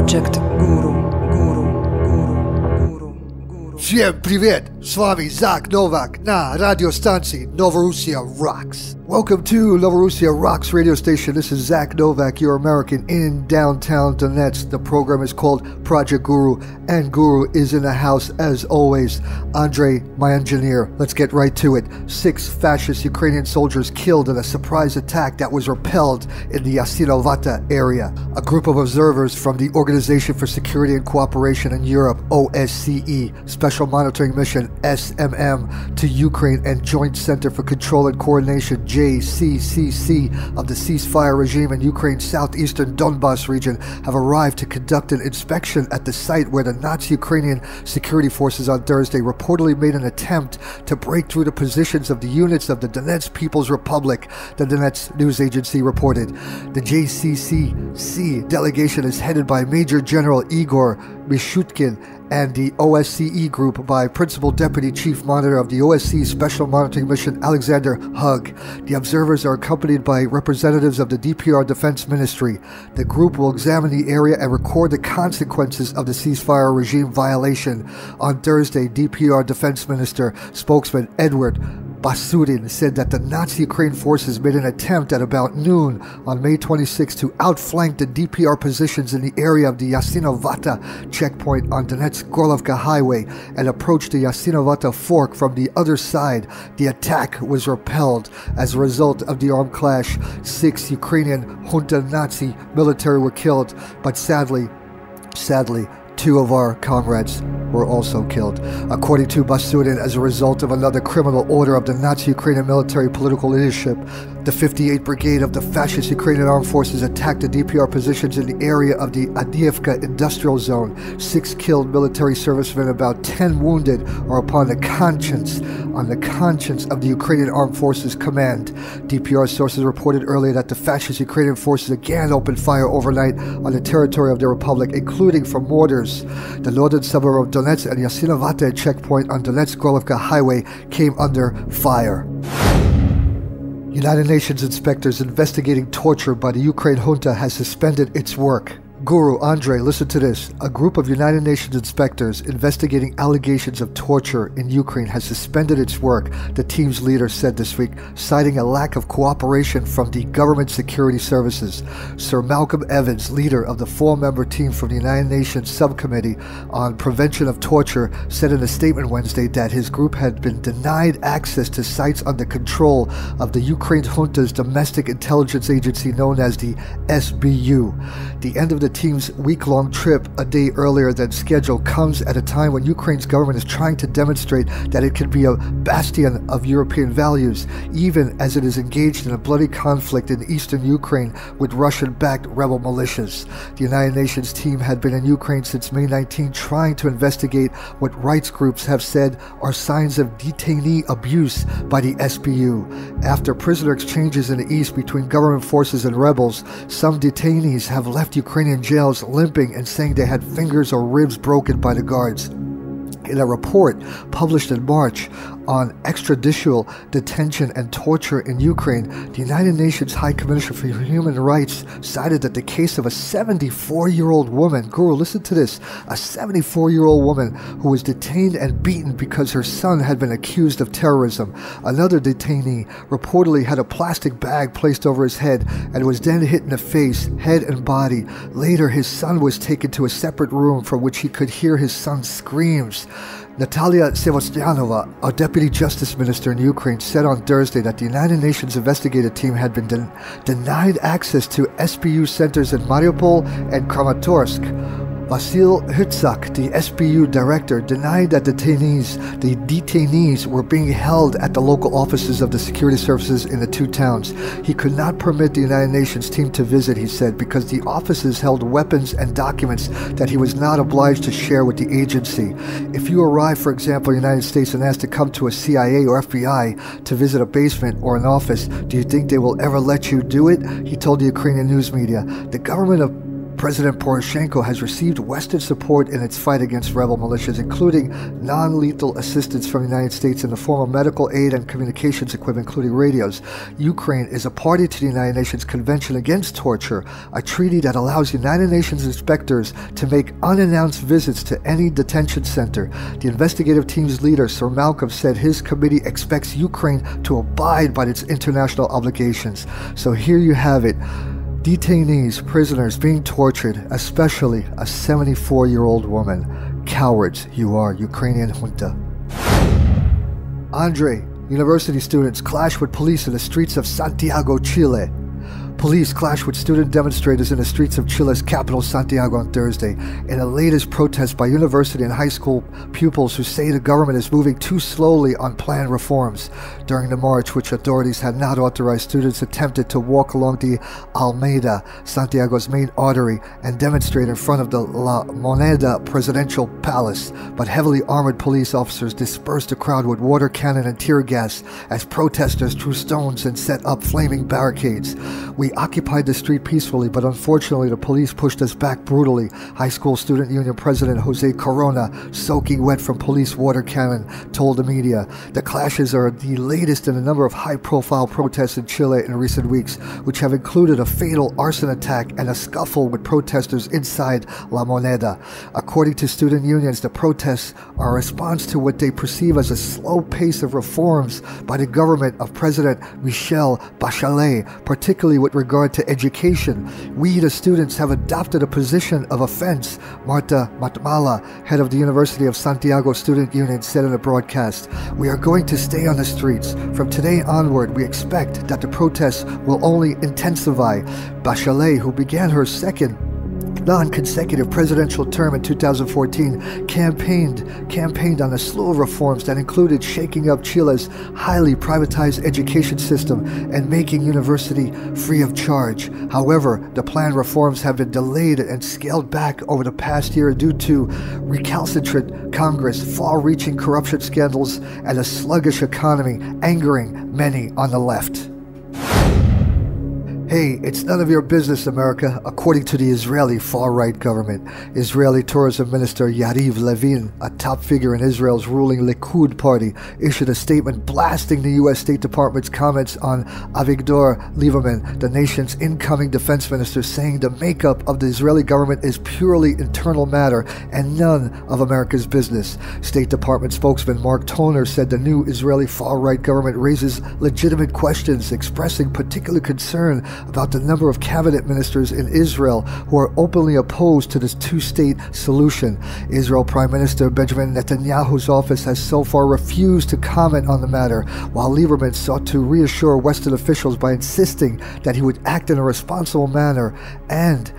Projekt GuRu. Всем привет! С вами Zak Novak на радиостанции Novorussia Rocks. Welcome to Novorussia Rocks radio station. This is Zak Novak, your American in downtown Donetsk. The program is called Projekt GuRu, and GuRu is in the house as always. Andre, my engineer. Let's get right to it. 6 fascist Ukrainian soldiers killed in a surprise attack that was repelled in the Yasinovata area. A group of observers from the Organization for Security and Cooperation in Europe, OSCE, Special Monitoring Mission, SMM, to Ukraine and Joint Center for Control and Coordination, JCCC, of the ceasefire regime in Ukraine's southeastern Donbas region have arrived to conduct an inspection at the site where the Nazi Ukrainian security forces on Thursday reportedly made an attempt to break through the positions of the units of the Donetsk People's Republic, the Donetsk news agency reported. The JCCC delegation is headed by Major General Igor Mishutkin and the OSCE group by Principal Deputy Chief Monitor of the OSCE Special Monitoring Mission Alexander Hug. The observers are accompanied by representatives of the DPR Defense Ministry. The group will examine the area and record the consequences of the ceasefire regime violation. On Thursday, DPR Defense Minister spokesman Edward Basurin said that the Nazi Ukraine forces made an attempt at about noon on May 26 to outflank the DPR positions in the area of the Yasinovata checkpoint on Donetsk-Gorlovka highway and approached the Yasinovata fork from the other side. The attack was repelled. As a result of the armed clash, 6 Ukrainian junta Nazi military were killed, but sadly, 2 of our comrades were also killed. According to Basurin, as a result of another criminal order of the Nazi Ukrainian military political leadership, the 58th Brigade of the fascist Ukrainian armed forces attacked the DPR positions in the area of the Adievka industrial zone. 6 killed military servicemen, about 10 wounded, are upon the conscience of the Ukrainian Armed Forces Command. DPR sources reported earlier that the fascist Ukrainian forces again opened fire overnight on the territory of the republic, including from mortars. The northern suburb of Donetsk and Yasinovata checkpoint on Donetsk-Gorlovka highway came under fire. United Nations inspectors investigating torture by the Ukraine junta has suspended its work. GuRu, Andre, listen to this. A group of United Nations inspectors investigating allegations of torture in Ukraine has suspended its work, the team's leader said this week, citing a lack of cooperation from the government security services. Sir Malcolm Evans, leader of the 4-member team from the United Nations Subcommittee on Prevention of Torture, said in a statement Wednesday that his group had been denied access to sites under control of the Ukraine junta's domestic intelligence agency known as the SBU. The end of the team's week-long trip a day earlier than scheduled comes at a time when Ukraine's government is trying to demonstrate that it can be a bastion of European values, even as it is engaged in a bloody conflict in eastern Ukraine with Russian-backed rebel militias. The United Nations team had been in Ukraine since May 19, trying to investigate what rights groups have said are signs of detainee abuse by the SBU. After prisoner exchanges in the east between government forces and rebels, some detainees have left Ukrainian jails limping and saying they had fingers or ribs broken by the guards. In a report published in March on extrajudicial detention and torture in Ukraine, the United Nations High Commissioner for Human Rights cited that the case of a 74-year-old woman, GuRu, listen to this, a 74-year-old woman who was detained and beaten because her son had been accused of terrorism. Another detainee reportedly had a plastic bag placed over his head and was then hit in the face, head and body. Later, his son was taken to a separate room from which he could hear his son's screams. Natalia Sevastyanova, a deputy justice minister in Ukraine, said on Thursday that the United Nations investigative team had been denied access to SBU centers in Mariupol and Kramatorsk. Vasil Hutsak, the SBU director, denied that the detainees were being held at the local offices of the security services in the 2 towns. He could not permit the United Nations team to visit, he said, because the offices held weapons and documents that he was not obliged to share with the agency. If you arrive, for example, in the United States and ask to come to a CIA or FBI to visit a basement or an office, do you think they will ever let you do it? He told the Ukrainian news media. The government of President Poroshenko has received Western support in its fight against rebel militias, including non-lethal assistance from the United States in the form of medical aid and communications equipment, including radios. Ukraine is a party to the United Nations Convention Against Torture, a treaty that allows United Nations inspectors to make unannounced visits to any detention center. The investigative team's leader, Sir Malcolm, said his committee expects Ukraine to abide by its international obligations. So here you have it. Detainees, prisoners being tortured, especially a 74-year-old woman. Cowards you are, Ukrainian junta. Andre, university students clash with police in the streets of Santiago, Chile. Police clashed with student demonstrators in the streets of Chile's capital, Santiago, on Thursday, in the latest protest by university and high school pupils who say the government is moving too slowly on planned reforms. During the march, which authorities had not authorized, students attempted to walk along the Alameda, Santiago's main artery, and demonstrate in front of the La Moneda presidential palace, but heavily armored police officers dispersed the crowd with water cannon and tear gas as protesters threw stones and set up flaming barricades. We occupied the street peacefully, but unfortunately the police pushed us back brutally, High School Student Union President Jose Corona, soaking wet from police water cannon, told the media. The clashes are the latest in a number of high-profile protests in Chile in recent weeks, which have included a fatal arson attack and a scuffle with protesters inside La Moneda. According to student unions, the protests are a response to what they perceive as a slow pace of reforms by the government of President Michel Bachelet, particularly with regard to education. We, the students, have adopted a position of offense, Marta Matmala, head of the University of Santiago Student Union, said in a broadcast. We are going to stay on the streets. From today onward, we expect that the protests will only intensify. Bachelet, who began her second non-consecutive presidential term in 2014, campaigned on a slew of reforms that included shaking up Chile's highly privatized education system and making university free of charge. However, the planned reforms have been delayed and scaled back over the past year due to recalcitrant Congress, far-reaching corruption scandals, and a sluggish economy, angering many on the left. Hey, it's none of your business, America, according to the Israeli far-right government. Israeli Tourism Minister Yariv Levin, a top figure in Israel's ruling Likud party, issued a statement blasting the U.S. State Department's comments on Avigdor Lieberman, the nation's incoming defense minister, saying the makeup of the Israeli government is purely internal matter and none of America's business. State Department spokesman Mark Toner said the new Israeli far-right government raises legitimate questions, expressing particular concern about the number of cabinet ministers in Israel who are openly opposed to this two-state solution. Israel Prime Minister Benjamin Netanyahu's office has so far refused to comment on the matter, while Lieberman sought to reassure Western officials by insisting that he would act in a responsible manner and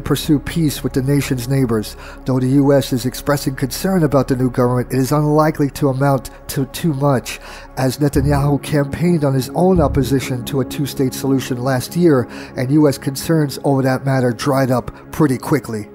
pursue peace with the nation's neighbors. Though the U.S. is expressing concern about the new government, it is unlikely to amount to too much, as Netanyahu campaigned on his own opposition to a two-state solution last year, and U.S. concerns over that matter dried up pretty quickly.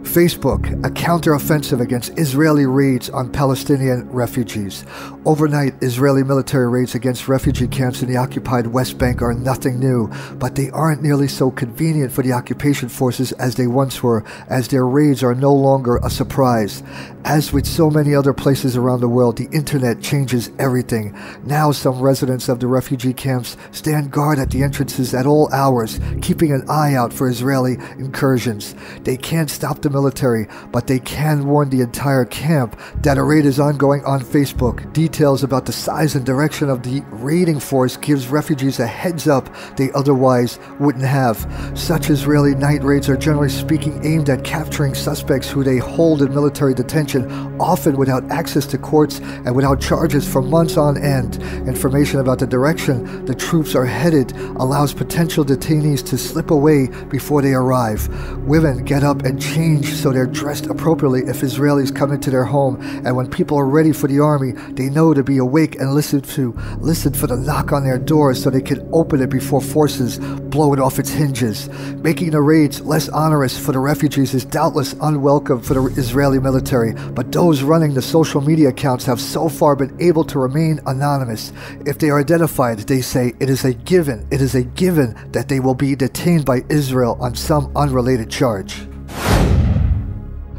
Facebook, a counter-offensive against Israeli raids on Palestinian refugees. Overnight, Israeli military raids against refugee camps in the occupied West Bank are nothing new, but they aren't nearly so convenient for the occupation forces as they once were, as their raids are no longer a surprise. As with so many other places around the world, the internet changes everything. Now some residents of the refugee camps stand guard at the entrances at all hours, keeping an eye out for Israeli incursions. They can't stop the military, but they can warn the entire camp that a raid is ongoing on Facebook. Details about the size and direction of the raiding force gives refugees a heads up they otherwise wouldn't have. Such Israeli night raids are generally speaking aimed at capturing suspects who they hold in military detention, often without access to courts and without charges for months on end. Information about the direction the troops are headed allows potential detainees to slip away before they arrive. Women get up and change so they're dressed appropriately if Israelis come into their home, and when people are ready for the army, they know to be awake and listen for the knock on their doors so they can open it before forces blow it off its hinges. Making the raids less onerous for the refugees is doubtless unwelcome for the Israeli military, but those running the social media accounts have so far been able to remain anonymous. If they are identified, they say it is a given that they will be detained by Israel on some unrelated charge.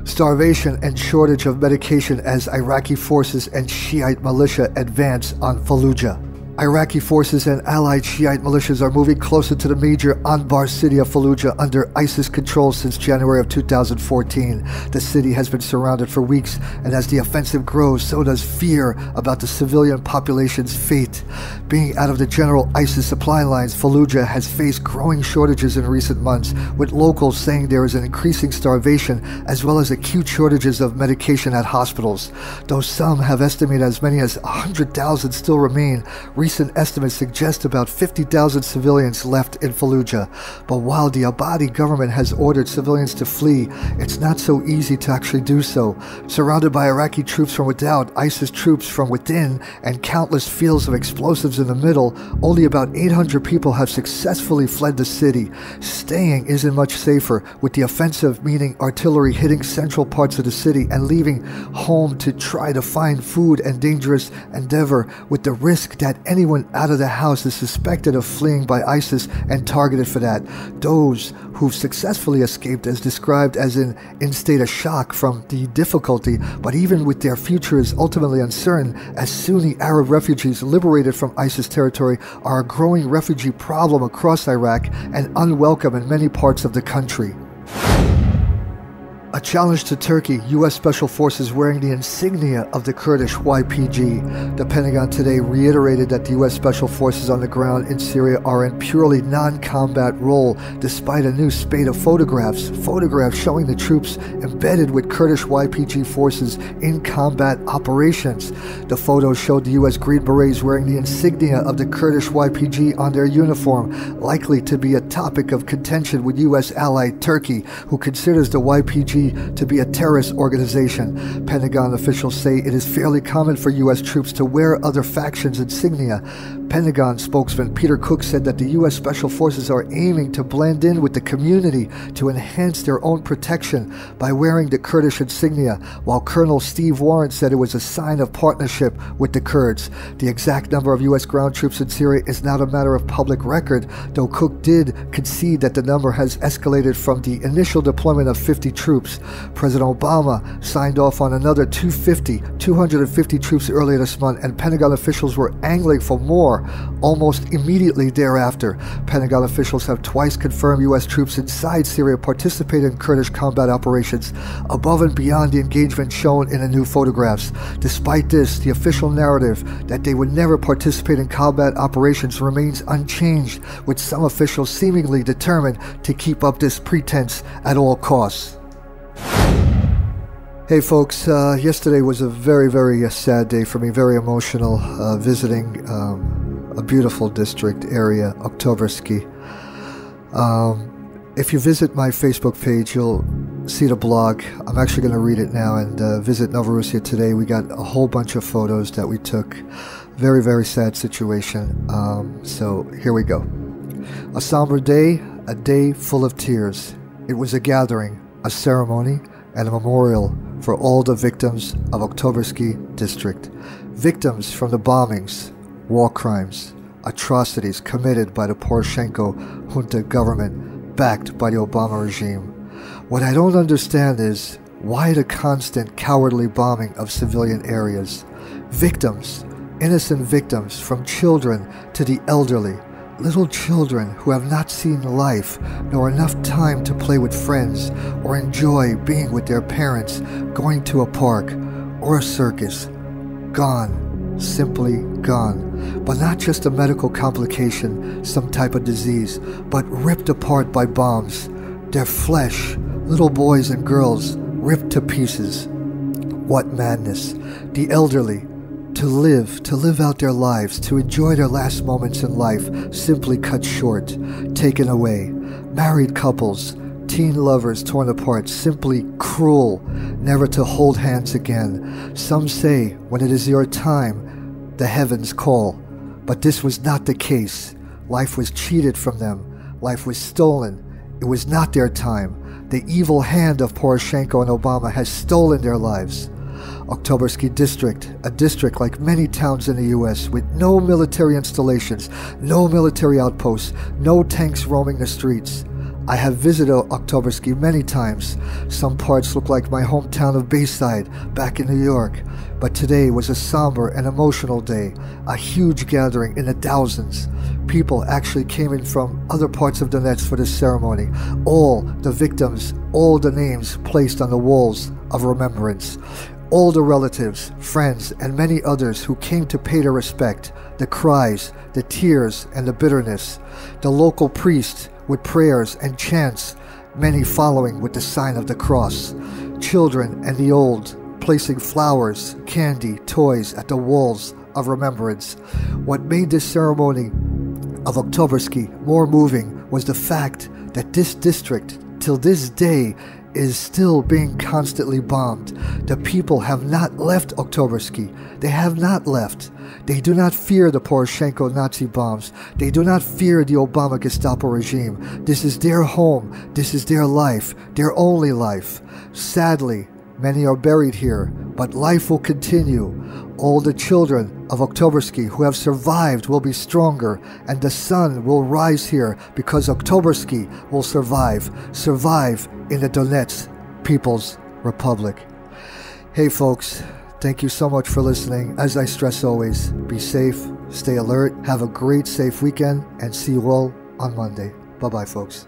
Starvation and shortage of medication as Iraqi forces and Shiite militia advance on Fallujah. Iraqi forces and allied Shiite militias are moving closer to the major Anbar city of Fallujah under ISIS control since January of 2014. The city has been surrounded for weeks, and as the offensive grows, so does fear about the civilian population's fate. Being out of the general ISIS supply lines, Fallujah has faced growing shortages in recent months, with locals saying there is an increasing starvation as well as acute shortages of medication at hospitals. Though some have estimated as many as 100,000 still remain, recent estimates suggest about 50,000 civilians left in Fallujah. But while the Abadi government has ordered civilians to flee, it's not so easy to actually do so. Surrounded by Iraqi troops from without, ISIS troops from within, and countless fields of explosives in the middle, only about 800 people have successfully fled the city. Staying isn't much safer, with the offensive meaning artillery hitting central parts of the city and leaving home to try to find food and dangerous endeavor, with the risk that anyone out of the house is suspected of fleeing by ISIS and targeted for that. Those who've successfully escaped as described as in state of shock from the difficulty, but even with their future is ultimately uncertain, as Sunni Arab refugees liberated from ISIS territory are a growing refugee problem across Iraq and unwelcome in many parts of the country. A challenge to Turkey, U.S. Special Forces wearing the insignia of the Kurdish YPG. The Pentagon today reiterated that the U.S. Special Forces on the ground in Syria are in purely non-combat role, despite a new spate of photographs showing the troops embedded with Kurdish YPG forces in combat operations. The photos showed the U.S. Green Berets wearing the insignia of the Kurdish YPG on their uniform, likely to be a topic of contention with U.S. ally Turkey, who considers the YPG to be a terrorist organization. Pentagon officials say it is fairly common for U.S. troops to wear other factions' insignia. Pentagon spokesman Peter Cook said that the U.S. Special Forces are aiming to blend in with the community to enhance their own protection by wearing the Kurdish insignia, while Colonel Steve Warren said it was a sign of partnership with the Kurds. The exact number of U.S. ground troops in Syria is not a matter of public record, though Cook did concede that the number has escalated from the initial deployment of 50 troops. President Obama signed off on another 250 troops earlier this month, and Pentagon officials were angling for more almost immediately thereafter. Pentagon officials have twice confirmed U.S. troops inside Syria participate in Kurdish combat operations, above and beyond the engagement shown in the new photographs. Despite this, the official narrative that they would never participate in combat operations remains unchanged, with some officials seemingly determined to keep up this pretense at all costs. Hey folks, yesterday was a very, very sad day for me, very emotional, visiting a beautiful district area, Oktoberski. If you visit my Facebook page, you'll see the blog. I'm actually going to read it now, and visit Novorossiya today. We got a whole bunch of photos that we took. Very, very sad situation. So here we go. A somber day, a day full of tears. It was a gathering, a ceremony, and a memorial for all the victims of Oktoberski district. Victims from the bombings, war crimes, atrocities committed by the Poroshenko junta government backed by the Obama regime. What I don't understand is why the constant cowardly bombing of civilian areas. Victims, innocent victims, from children to the elderly, little children who have not seen life nor enough time to play with friends or enjoy being with their parents, going to a park or a circus. Gone, simply gone. But not just a medical complication, some type of disease, but ripped apart by bombs. Their flesh, little boys and girls, ripped to pieces. What madness. The elderly, to live out their lives, to enjoy their last moments in life, simply cut short, taken away. Married couples, teen lovers torn apart, simply cruel, never to hold hands again. Some say when it is your time, the heavens call. But this was not the case. Life was cheated from them. Life was stolen. It was not their time. The evil hand of Poroshenko and Obama has stolen their lives. Oktobersky District, a district like many towns in the U.S. with no military installations, no military outposts, no tanks roaming the streets. I have visited Oktobersky many times. Some parts look like my hometown of Bayside, back in New York. But today was a somber and emotional day, a huge gathering in the thousands. People actually came in from other parts of Donetsk for this ceremony. All the victims, all the names placed on the walls of remembrance. All the relatives, friends, and many others who came to pay their respect, the cries, the tears, and the bitterness. The local priest with prayers and chants, many following with the sign of the cross. Children and the old placing flowers, candy, toys at the walls of remembrance. What made this ceremony of Oktobersky more moving was the fact that this district, till this day, is still being constantly bombed. The people have not left Oktobersky. They have not left. They do not fear the Poroshenko Nazi bombs. They do not fear the Obama Gestapo regime. This is their home. This is their life, their only life. Sadly, many are buried here, but life will continue. All the children of Oktobersky who have survived will be stronger, and the sun will rise here because Oktobersky will survive in the Donetsk People's Republic. Hey folks, thank you so much for listening. As I stress always, be safe, stay alert, have a great safe weekend, and see you all on Monday. Bye-bye folks.